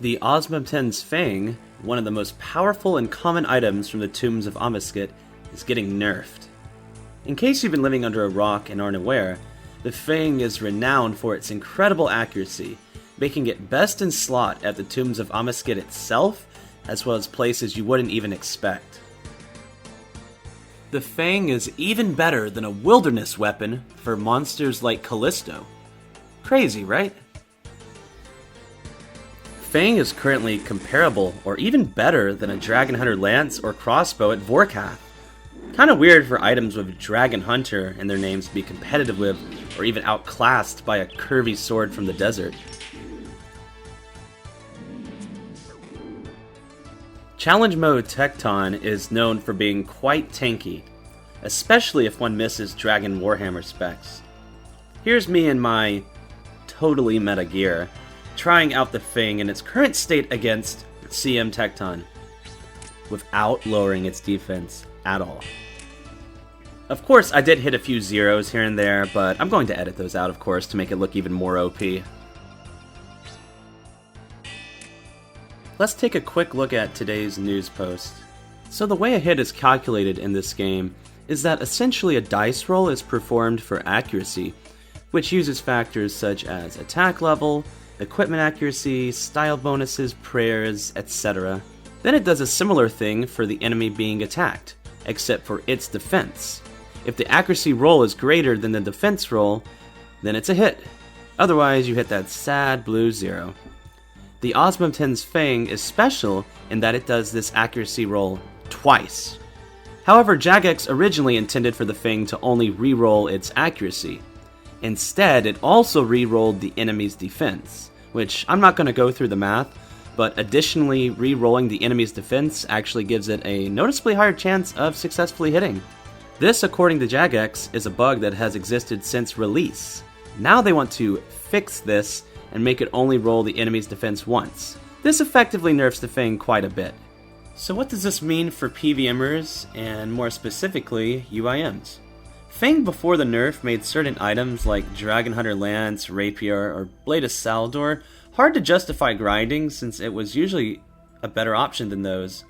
The Osmumten's Fang, one of the most powerful and common items from the Tombs of Amascut, is getting nerfed. In case you've been living under a rock and aren't aware, the Fang is renowned for its incredible accuracy, making it best in slot at the Tombs of Amascut itself, as well as places you wouldn't even expect. The Fang is even better than a wilderness weapon for monsters like Callisto. Crazy, right? Fang is currently comparable, or even better, than a Dragon Hunter lance or crossbow at Vorkath. Kinda weird for items with Dragon Hunter in their names to be competitive with, or even outclassed by a curvy sword from the desert. Challenge Mode Tecton is known for being quite tanky, especially if one misses Dragon Warhammer specs. Here's me in my totally meta gear, trying out the Fang in its current state against CM Tecton, without lowering its defense at all. Of course, I did hit a few zeros here and there, but I'm going to edit those out, of course, to make it look even more OP. Let's take a quick look at today's news post. So the way a hit is calculated in this game is that essentially a dice roll is performed for accuracy, which uses factors such as attack level, equipment accuracy, style bonuses, prayers, etc. Then it does a similar thing for the enemy being attacked, except for its defense. If the accuracy roll is greater than the defense roll, then it's a hit. Otherwise, you hit that sad blue 0. The Osmumten's Fang is special in that it does this accuracy roll twice. However, Jagex originally intended for the Fang to only re-roll its accuracy. Instead, it also re-rolled the enemy's defense, which I'm not going to go through the math, but additionally re-rolling the enemy's defense actually gives it a noticeably higher chance of successfully hitting. This, according to Jagex, is a bug that has existed since release. Now they want to fix this and make it only roll the enemy's defense once. This effectively nerfs the Fang quite a bit. So what does this mean for PVMers, and more specifically, UIMs? Fang before the nerf made certain items like Dragon Hunter Lance, Rapier, or Blade of Saldor hard to justify grinding since it was usually a better option than those.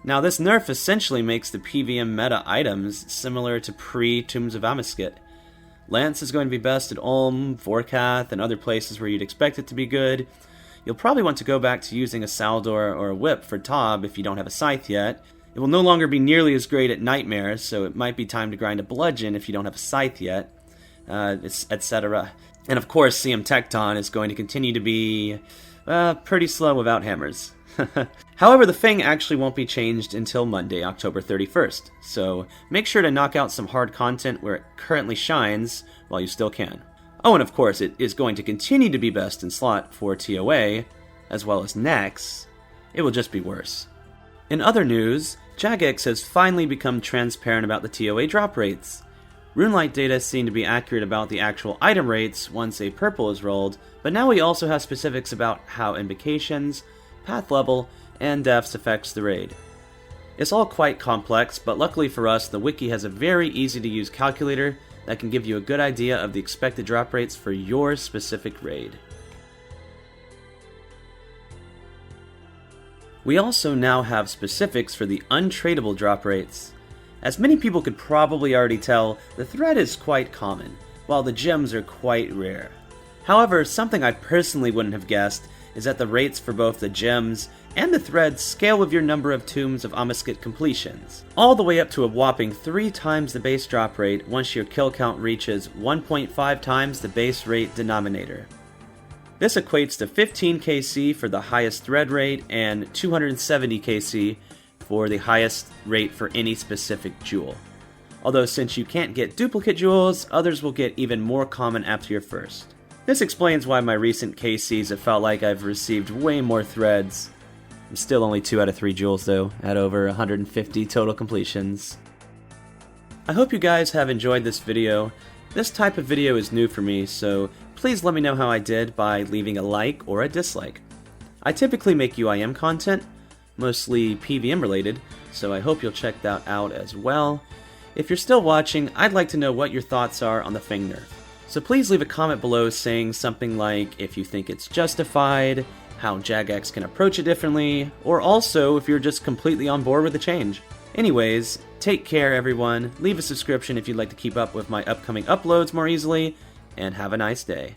Now this nerf essentially makes the PVM meta items similar to pre-Tombs of Amascut. Lance is going to be best at Ulm, Vorkath, and other places where you'd expect it to be good. You'll probably want to go back to using a Saldor or a Whip for Tob if you don't have a Scythe yet. It will no longer be nearly as great at Nightmares, so it might be time to grind a Bludgeon if you don't have a Scythe yet, etc. And of course, CM Tecton is going to continue to be pretty slow without hammers. However, the Fang actually won't be changed until Monday, October 31st, so make sure to knock out some hard content where it currently shines while you still can. Oh, and of course, it is going to continue to be best in slot for TOA, as well as Nex. It will just be worse. In other news, Jagex has finally become transparent about the TOA drop rates. RuneLite data seem to be accurate about the actual item rates once a purple is rolled, but now we also have specifics about how invocations, path level, and deaths affects the raid. It's all quite complex, but luckily for us, the wiki has a very easy to use calculator that can give you a good idea of the expected drop rates for your specific raid. We also now have specifics for the untradeable drop rates. As many people could probably already tell, the thread is quite common, while the gems are quite rare. However, something I personally wouldn't have guessed is that the rates for both the gems and the threads scale with your number of Tombs of Amascut completions, all the way up to a whopping 3 times the base drop rate once your kill count reaches 1.5 times the base rate denominator. This equates to 15 KC for the highest thread rate and 270 KC for the highest rate for any specific jewel. Although since you can't get duplicate jewels, others will get even more common after your first. This explains why my recent KCs have felt like I've received way more threads. I'm still only 2 out of 3 jewels though, at over 150 total completions. I hope you guys have enjoyed this video. This type of video is new for me, so please let me know how I did by leaving a like or a dislike. I typically make UIM content, mostly PVM related, so I hope you'll check that out as well. If you're still watching, I'd like to know what your thoughts are on the Fang Nerf. So please leave a comment below saying something like if you think it's justified, how Jagex can approach it differently, or also if you're just completely on board with the change. Anyways, take care everyone, leave a subscription if you'd like to keep up with my upcoming uploads more easily, and have a nice day.